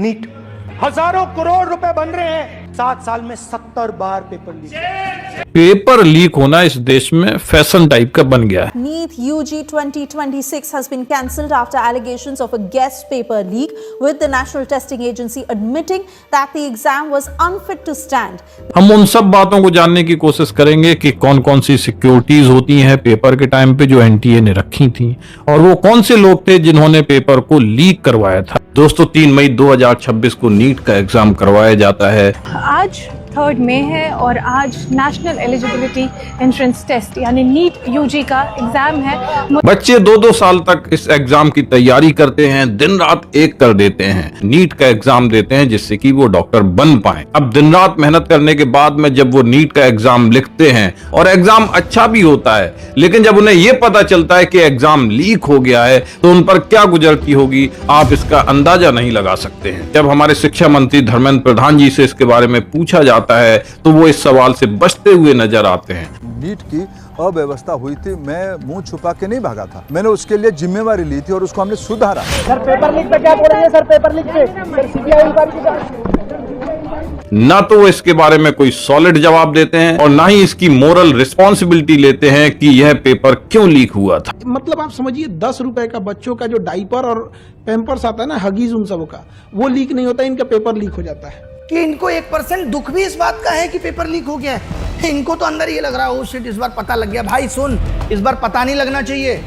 NEET हजारों करोड़ रुपए बन रहे हैं, 7 साल में 70 बार पेपर लीक। पेपर लीक होना इस देश में फैशन टाइप का बन गया है। NEET UG 2026 has been cancelled after allegations of a guest paper leak, with the National Testing Agency admitting that the exam was unfit to stand. हम उन सब बातों को जानने की कोशिश करेंगे कि कौन कौन सी सिक्योरिटीज होती हैं पेपर के टाइम पे जो एनटीए ने रखी थी, और वो कौन से लोग थे जिन्होंने पेपर को लीक करवाया था। दोस्तों 3 मई 2026 को नीट का एग्जाम करवाया जाता है। आज 3 मई है और आज नेशनल एलिजिबिलिटी एंट्रेंस टेस्ट यानी नीट यूजी का एग्जाम है। बच्चे 2-2 साल तक इस एग्जाम की तैयारी करते हैं, दिन रात एक कर देते हैं, नीट का एग्जाम देते हैं जिससे कि वो डॉक्टर बन पाए। अब दिन रात मेहनत करने के बाद में जब वो नीट का एग्जाम लिखते हैं और एग्जाम अच्छा भी होता है, लेकिन जब उन्हें ये पता चलता है कि एग्जाम लीक हो गया है तो उन पर क्या गुजरती होगी, आप इसका अंदाजा नहीं लगा सकते हैं। जब हमारे शिक्षा मंत्री धर्मेंद्र प्रधान जी से इसके बारे में पूछा जाता है तो वो इस सवाल से बचते हुए नजर आते हैं। नीट की अव्यवस्था हुई थी, मैं मुंह छुपा के नहीं भागा था, मैंने उसके लिए जिम्मेवारी ली थी और उसको हमने सुधारा। सर पेपर लीक पे क्या बोल रही है सर? पेपर लीक पे सर सीबीआई इंक्वायरी की जांच। ना तो वो इसके बारे में कोई सॉलिड जवाब देते हैं और ना ही इसकी मोरल रिस्पॉन्सिबिलिटी लेते हैं कि यह पेपर क्यों लीक हुआ था। मतलब आप समझिए 10 रुपए का बच्चों का जो डाइपर और पैम्पर्स आता है ना, हगीज उन सब का, वो लीक नहीं होता, इनका पेपर लीक हो जाता है। कि इनको 1% दुख भी इस बात का है कि पेपर लीक हो गया है। इनको तो अंदर ये लग रहा है ओ शिट, इस बार पता लग गया। भाई सुन, इस बार पता नहीं लगना चाहिए,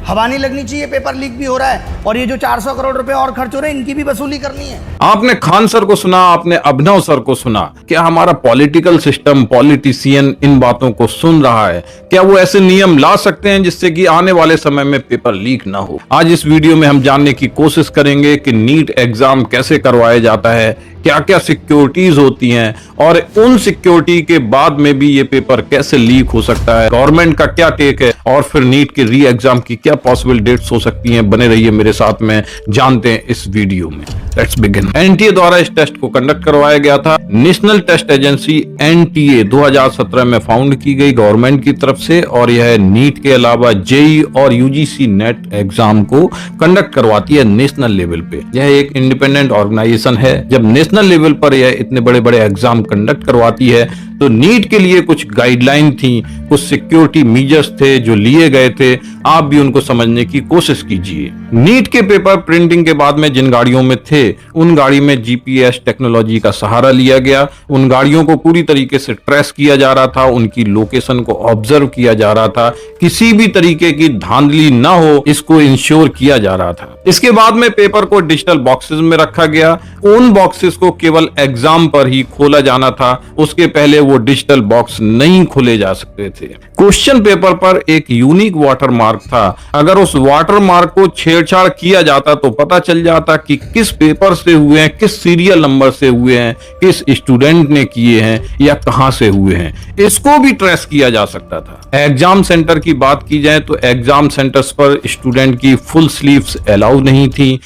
हवा नहीं लगनी चाहिए, पेपर लीक भी हो रहा है और ये जो 400 करोड़ रुपए और खर्च हो रहे हैं इनकी भी वसूली करनी है। आपने खान सर को सुना, आपने अभिनव सर को सुना, क्या हमारा पॉलिटिकल सिस्टम, पॉलिटिशियन इन बातों को सुन रहा है? क्या वो ऐसे नियम ला सकते हैं जिससे कि आने वाले समय में पेपर लीक ना हो? आज इस वीडियो में हम जानने की कोशिश करेंगे कि नीट एग्जाम कैसे करवाया जाता है, क्या क्या सिक्योरिटीज होती हैं और उन सिक्योरिटी के बाद में भी ये पेपर कैसे लीक हो सकता है, गवर्नमेंट का क्या टेक है, और फिर नीट के री एग्जाम की क्या पॉसिबल डेट्स हो सकती हैं। बने रहिए मेरे साथ में, जानते हैं इस वीडियो में। Let's begin. एनटीए द्वारा इस टेस्ट को कंडक्ट करवाया गया था। नेशनल टेस्ट एजेंसी एनटीए 2017 में फाउंड की गई गवर्नमेंट की तरफ से, और यह नीट के अलावा जेई और यूजीसी नेट एग्जाम को कंडक्ट करवाती है नेशनल लेवल पे। यह एक इंडिपेंडेंट ऑर्गेनाइजेशन है। जब नेशनल लेवल पर यह इतने बड़े बड़े एग्जाम कंडक्ट करवाती है तो नीट के लिए कुछ गाइडलाइन थी, कुछ सिक्योरिटी मेजर्स थे जो लिए गए थे। आप भी उनको समझने की कोशिश कीजिए। नीट के पेपर प्रिंटिंग के बाद में जिन गाड़ियों में थे उन गाड़ी में जीपीएस टेक्नोलॉजी का सहारा लिया गया। उन गाड़ियों को पूरी तरीके से ट्रेस किया जा रहा था, उनकी लोकेशन को ऑब्जर्व किया जा रहा था, किसी भी तरीके की धांधली ना हो इसको इंश्योर किया जा रहा था। इसके बाद में पेपर को डिजिटल बॉक्सेस में रखा गया। उन बॉक्सेस को केवल एग्जाम पर ही खोला जाना था, उसके पहले वो डिजिटल बॉक्स नहीं खोले जा सकते थे। क्वेश्चन पेपर पर एक यूनिक वाटर मार्क था। अगर उस वाटर मार्क को छेड़छाड़ किया जाता तो पता चल जाता कि किस पेपर से हुए हैं, किस सीरियल नंबर से हुए हैं, किस स्टूडेंट ने किए हैं या कहां से हुए हैं, इसको भी ट्रेस किया जा सकता था। एग्जाम सेंटर की बात की जाए तो एग्जाम सेंटर्स पर स्टूडेंट की फुल स्लीव्स अलाउ नहीं थी।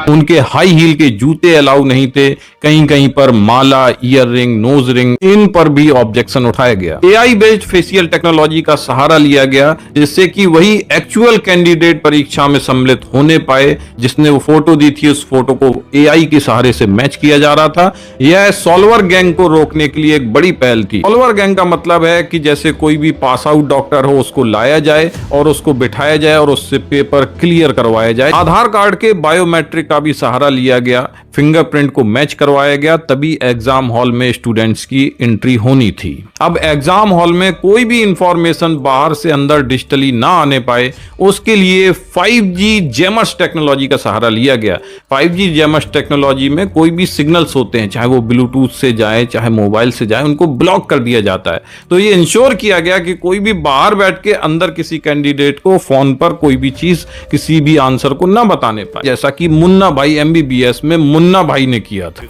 उनके हाई हील के जूते अलाउ नहीं थे। कहीं कहीं पर माला, ईयर रिंग, नोज रिंग, इन पर भी ऑब्जेक्शन उठाया गया। एआई बेस्ड फेशियल टेक्नोलॉजी का सहारा लिया गया जिससे कि वही एक्चुअल कैंडिडेट परीक्षा में सम्मिलित होने पाए। जिसने वो फोटो दी थी उस फोटो को एआई के सहारे से मैच किया जा रहा था। यह सॉल्वर गैंग को रोकने के लिए एक बड़ी पहल थी। सॉल्वर गैंग का मतलब है कि जैसे कोई भी पास आउट डॉक्टर हो उसको लाया जाए और उसको बिठाया जाए और उससे पेपर क्लियर करवाया जाए। आधार कार्ड के बायोमेट्रिक का भी सहारा लिया गया, फिंगरप्रिंट को मैच करवाया गया, तभी एग्जाम हॉल में स्टूडेंट्स की एंट्री होनी थी। अब एग्जाम हॉल में कोई भी इंफॉर्मेशन बाहर से अंदर डिजिटली ना आने पाए उसके लिए 5G जैमर्स टेक्नोलॉजी का सहारा लिया गया। 5G जैमर्स टेक्नोलॉजी में कोई भी सिग्नल्स होते हैं, चाहे वो ब्लूटूथ से जाए चाहे मोबाइल से जाए, उनको ब्लॉक कर दिया जाता है। तो ये इंश्योर किया गया कि कोई भी बाहर बैठ के अंदर किसी कैंडिडेट को फोन पर कोई भी चीज, किसी भी आंसर को ना बताने पाए, जैसा कि मुन्ना भाई MBBS में मुन्ना भाई ने किया था।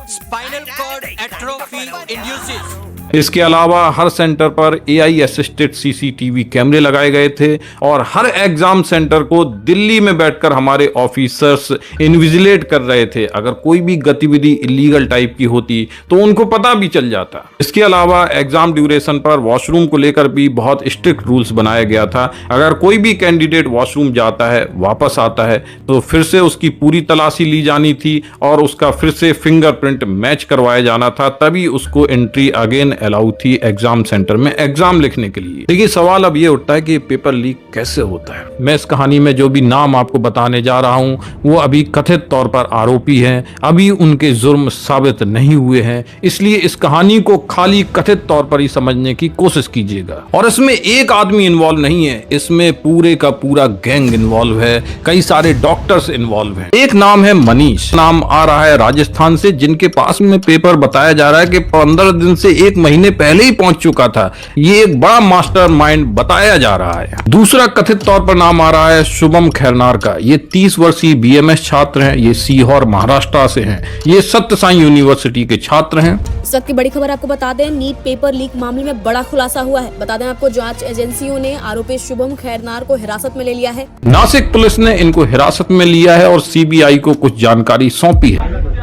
स्पाइनल कॉर्ड एट्रोफी इंड्यूसेस इसके अलावा हर सेंटर पर AI असिस्टेड CCTV कैमरे लगाए गए थे और हर एग्जाम सेंटर को दिल्ली में बैठकर हमारे ऑफिसर्स इन्विजिलेट कर रहे थे। अगर कोई भी गतिविधि इलीगल टाइप की होती तो उनको पता भी चल जाता। इसके अलावा एग्जाम ड्यूरेशन पर वॉशरूम को लेकर भी बहुत स्ट्रिक्ट रूल्स बनाया गया था। अगर कोई भी कैंडिडेट वॉशरूम जाता है, वापस आता है, तो फिर से उसकी पूरी तलाशी ली जानी थी और उसका फिर से फिंगरप्रिंट मैच करवाया जाना था, तभी उसको एंट्री अगेन अलाउ थी एग्जाम सेंटर में एग्जाम लिखने के लिए। देखिए, सवाल अब ये उठता है कि पेपर लीक कैसे होता है। मैं इस कहानी में जो भी नाम आपको बताने जा रहा हूं वो अभी कथित तौर पर आरोपी हैं, अभी उनके जुर्म साबित नहीं हुए हैं, इसलिए इस कहानी को खाली कथित तौर पर ही समझने की कोशिश कीजिएगा। और इसमें एक आदमी इन्वॉल्व नहीं है, इसमें पूरे का पूरा गैंग इन्वॉल्व है, कई सारे डॉक्टर्स इन्वॉल्व हैं। एक नाम है मनीष, नाम आ रहा है राजस्थान से, जिनके पास में पेपर बताया जा रहा है कि 15 दिन से 1 महीने पहले ही पहुंच चुका था। ये एक बड़ा मास्टरमाइंड बताया जा रहा है। दूसरा कथित तौर पर नाम आ रहा है शुभम खैरनार का। ये 30 वर्षीय BMS छात्र हैं, ये सीहोर महाराष्ट्र से हैं, ये सत्य साई यूनिवर्सिटी के छात्र हैं। इस वक्त की बड़ी खबर आपको बता दें, नीट पेपर लीक मामले में बड़ा खुलासा हुआ है। बता दें आपको, जांच एजेंसियों ने आरोपी शुभम खैरनार को हिरासत में ले लिया है। नासिक पुलिस ने इनको हिरासत में लिया है और CBI को कुछ जानकारी सौंपी है।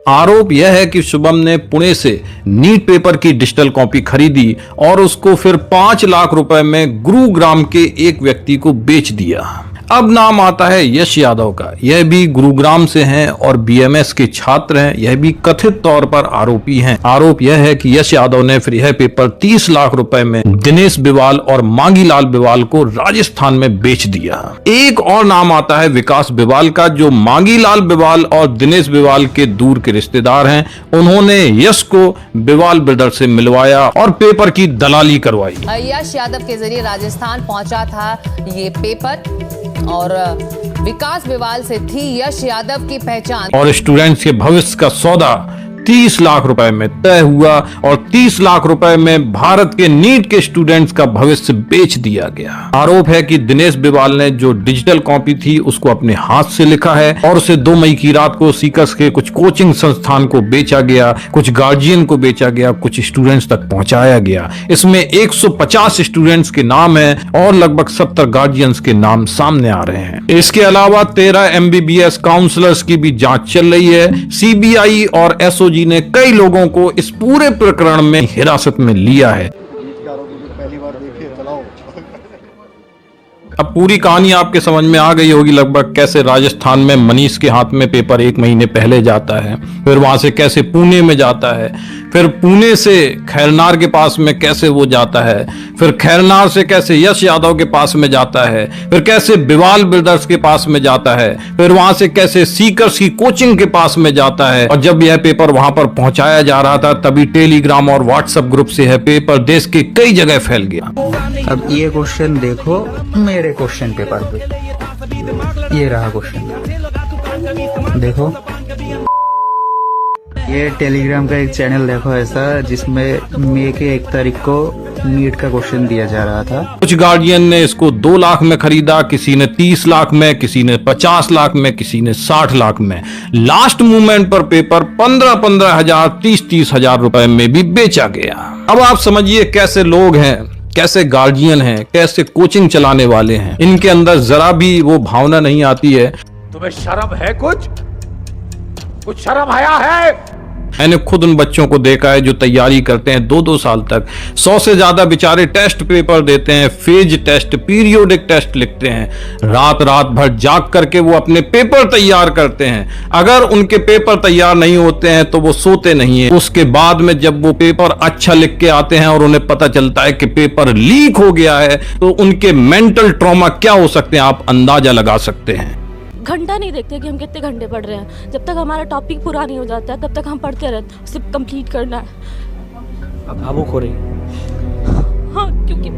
आरोप यह है कि शुभम ने पुणे से नीट पेपर की डिजिटल कॉपी खरीदी और उसको फिर 5 लाख रुपए में गुरुग्राम के एक व्यक्ति को बेच दिया। अब नाम आता है यश यादव का। यह भी गुरुग्राम से हैं और BMS के छात्र हैं। यह भी कथित तौर पर आरोपी हैं। आरोप यह है कि यश यादव ने फिर यह पेपर 30 लाख रुपए में दिनेश बिवाल और मांगीलाल बिवाल को राजस्थान में बेच दिया। एक और नाम आता है विकास बिवाल का, जो मांगीलाल बिवाल और दिनेश बिवाल के दूर के रिश्तेदार हैं। उन्होंने यश को बिवाल ब्रदर से मिलवाया और पेपर की दलाली करवाई। यश यादव के जरिए राजस्थान पहुंचा था ये पेपर और विकास बिवाल से थी यश यादव की पहचान। और स्टूडेंट्स के भविष्य का सौदा 30 लाख रुपए में तय हुआ और 30 लाख रुपए में भारत के नीट के स्टूडेंट्स का भविष्य बेच दिया गया। आरोप है कि दिनेश बिवाल ने जो डिजिटल कॉपी थी उसको अपने हाथ से लिखा है और उसे 2 मई की रात को सीकर्स के कुछ कोचिंग संस्थान को बेचा गया, कुछ गार्जियन को बेचा गया, कुछ स्टूडेंट्स तक पहुंचाया गया। इसमें 150 स्टूडेंट्स के नाम है और लगभग 70 गार्जियंस के नाम सामने आ रहे हैं। इसके अलावा 13 MBBS काउंसलर्स की भी जांच चल रही है। CBI और SOG ने कई लोगों को इस पूरे प्रकरण में हिरासत में लिया है। अब पूरी कहानी आपके समझ में आ गई होगी लगभग, कैसे राजस्थान में मनीष के हाथ में पेपर 1 महीने पहले जाता है, फिर वहां से कैसे पुणे में जाता है, फिर पुणे से खैरनार के पास में कैसे वो जाता है, फिर खैरनार से कैसे यश यादव के पास में जाता है, फिर कैसे बिवाल ब्रदर्स के पास में जाता है, फिर वहां से कैसे सीकर्स की कोचिंग के पास में जाता है। और जब यह पेपर वहां पर पहुंचाया जा रहा था तभी टेलीग्राम और व्हाट्सएप ग्रुप से यह पेपर देश के कई जगह फैल गया। अब ये क्वेश्चन देखो मेरे क्वेश्चन पेपर पे, ये रहा क्वेश्चन देखो। ये टेलीग्राम का एक चैनल देखो ऐसा, जिसमें मई के 1 तारीख को नीट का क्वेश्चन दिया जा रहा था। कुछ गार्जियन ने इसको 2 लाख में खरीदा, किसी ने 30 लाख में, किसी ने 50 लाख में, किसी ने 60 लाख में। लास्ट मूवमेंट पर पेपर 15-15 हजार, 30-30 हजार रुपए में भी बेचा गया। अब आप समझिए कैसे लोग हैं, कैसे गार्जियन हैं, कैसे कोचिंग चलाने वाले हैं। इनके अंदर जरा भी वो भावना नहीं आती है। तुम्हें शर्म है? कुछ शर्म आया है? मैंने खुद उन बच्चों को देखा है जो तैयारी करते हैं 2-2 साल तक, 100 से ज्यादा बेचारे टेस्ट पेपर देते हैं, फेज टेस्ट, पीरियोडिक टेस्ट लिखते हैं, रात भर जाग करके वो अपने पेपर तैयार करते हैं। अगर उनके पेपर तैयार नहीं होते हैं तो वो सोते नहीं है। उसके बाद में जब वो पेपर अच्छा लिख के आते हैं और उन्हें पता चलता है कि पेपर लीक हो गया है, तो उनके मेंटल ट्रॉमा क्या हो सकते हैं आप अंदाजा लगा सकते हैं। घंटा नहीं देखते कि हम कितने घंटे पढ़ रहे हैं। जब तक हमारा टॉपिक पूरा नहीं हो जाता है तब तक हम पढ़ते रहते हैं, उसे कंप्लीट करना है। अब भावुक हो रही? हाँ, क्योंकि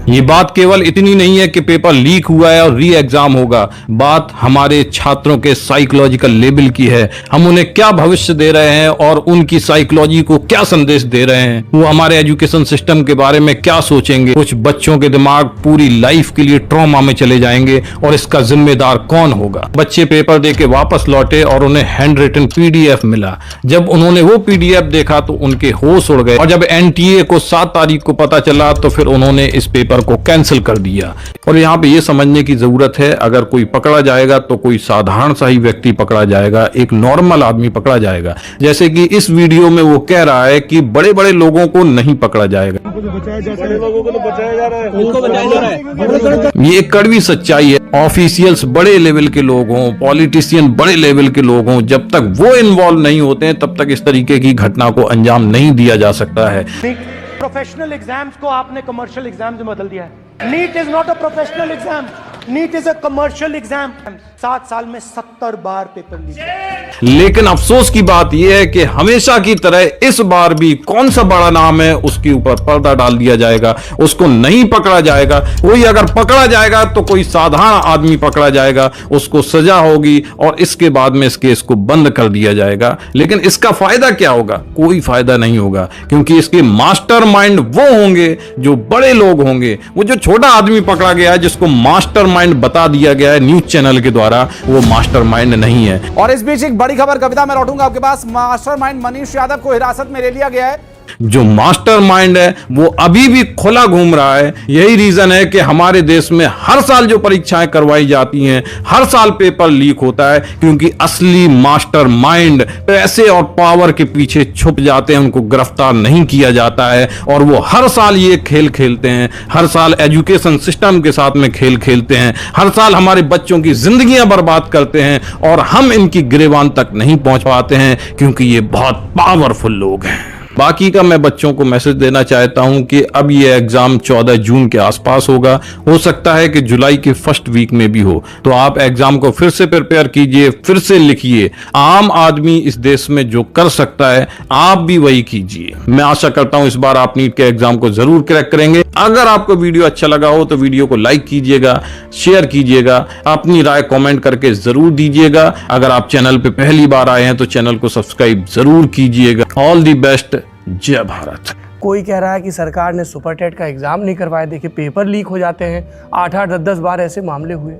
ये बात केवल इतनी नहीं है कि पेपर लीक हुआ है और री एग्जाम होगा, बात हमारे छात्रों के साइकोलॉजिकल लेवल की है। हम उन्हें क्या भविष्य दे रहे हैं और उनकी साइकोलॉजी को क्या संदेश दे रहे हैं, वो हमारे एजुकेशन सिस्टम के बारे में क्या सोचेंगे। कुछ बच्चों के दिमाग पूरी लाइफ के लिए ट्रॉमा में चले जाएंगे और इसका जिम्मेदार कौन होगा। बच्चे पेपर दे के वापस लौटे और उन्हें हैंड रिटन पीडीएफ मिला। जब उन्होंने वो पीडीएफ देखा तो उनके होश उड़ गए और जब एनटीए को 7 तारीख को पता चला तो फिर उन्होंने इस पेपर को कैंसिल कर दिया। और यहाँ पे ये समझने की जरूरत है, अगर कोई पकड़ा जाएगा तो कोई साधारण सा ही व्यक्ति पकड़ा जाएगा, एक नॉर्मल आदमी पकड़ा जाएगा। जैसे कि इस वीडियो में वो कह रहा है कि बड़े बड़े लोगों को नहीं पकड़ा जाएगा। ये एक कड़वी सच्चाई है। ऑफिशियल्स बड़े लेवल के लोग हों, पॉलिटिशियन बड़े लेवल के लोग हों, जब तक वो इन्वॉल्व नहीं होते हैं तब तक इस तरीके की घटना को अंजाम नहीं दिया जा सकता है। प्रोफेशनल एग्जाम्स को आपने कमर्शियल एग्जाम्स में बदल दिया है। NEET is not a professional exam, NEET is a commercial exam. 7 साल में 70 बार पेपर लीक। लेकिन अफसोस की बात यह है कि हमेशा की तरह इस बार भी कौन सा बड़ा नाम है उसके ऊपर पर्दा डाल दिया जाएगा, उसको नहीं पकड़ा जाएगा। कोई अगर पकड़ा जाएगा तो कोई साधारण आदमी पकड़ा जाएगा, उसको सजा होगी और इसके बाद में इस केस को बंद कर दिया जाएगा। लेकिन इसका फायदा क्या होगा? कोई फायदा नहीं होगा, क्योंकि इसके मास्टरमाइंड वो होंगे जो बड़े लोग होंगे। वो जो छोटा आदमी पकड़ा गया है जिसको मास्टरमाइंड बता दिया गया है न्यूज चैनल के द्वारा, वो मास्टरमाइंड नहीं है। और इस बीच एक बड़ी खबर कविता मैं लौटूंगा आपके पास। मास्टरमाइंड मनीष यादव को हिरासत में ले लिया गया है। जो मास्टरमाइंड है वो अभी भी खुला घूम रहा है। यही रीजन है कि हमारे देश में हर साल जो परीक्षाएं करवाई जाती हैं, हर साल पेपर लीक होता है, क्योंकि असली मास्टरमाइंड पैसे और पावर के पीछे छुप जाते हैं, उनको गिरफ्तार नहीं किया जाता है और वो हर साल ये खेल खेलते हैं, हर साल एजुकेशन सिस्टम के साथ में खेल खेलते हैं, हर साल हमारे बच्चों की जिंदगियां बर्बाद करते हैं और हम इनकी गिरेबान तक नहीं पहुंच पाते हैं, क्योंकि ये बहुत पावरफुल लोग हैं। बाकी का मैं बच्चों को मैसेज देना चाहता हूं कि अब ये एग्जाम 14 जून के आसपास होगा, हो सकता है कि जुलाई के फर्स्ट वीक में भी हो, तो आप एग्जाम को फिर से प्रिपेयर कीजिए, फिर से लिखिए। आम आदमी इस देश में जो कर सकता है आप भी वही कीजिए। मैं आशा करता हूं इस बार आप नीट के एग्जाम को जरूर क्रैक करेंगे। अगर आपको वीडियो अच्छा लगा हो तो वीडियो को लाइक कीजिएगा, शेयर कीजिएगा, अपनी राय कमेंट करके जरूर दीजिएगा। अगर आप चैनल पे पहली बार आए हैं तो चैनल को सब्सक्राइब जरूर कीजिएगा। ऑल दी बेस्ट, जय भारत। कोई कह रहा है कि सरकार ने सुपर टेट का एग्जाम नहीं करवाया, देखिए पेपर लीक हो जाते हैं, 8-8, 10-10 बार ऐसे मामले हुए।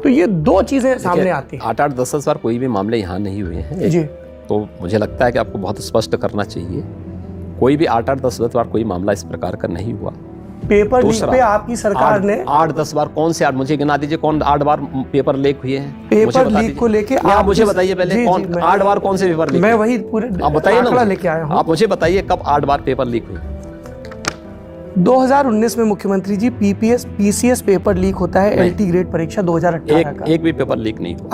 तो ये दो चीजें सामने आती हैं। 8-8, 10-10 बार कोई भी मामले यहाँ नहीं हुए हैं जी। तो मुझे लगता है कि आपको बहुत स्पष्ट करना चाहिए, कोई भी 8-8, 10-10 बार कोई मामला इस प्रकार का नहीं हुआ। पेपर लीक पे आपकी सरकार ने 8-10 बार कौन से 8, मुझे गिना दीजिए कौन 8 बार पेपर लीक हुए हैं। पेपर लीक को लेके आप मुझे बताइए पहले कौन 8 बार कौन से पेपर लीक? मैं वही पूरे आप बताइए ना, लेके आया हूँ। आप मुझे बताइए कब 8 बार पेपर लीक हुए? 2019 में मुख्यमंत्री जी पीसीएस पेपर लीक होता है, एलटी ग्रेड परीक्षा 2018 का। एक भी पेपर लीक नहीं हुआ।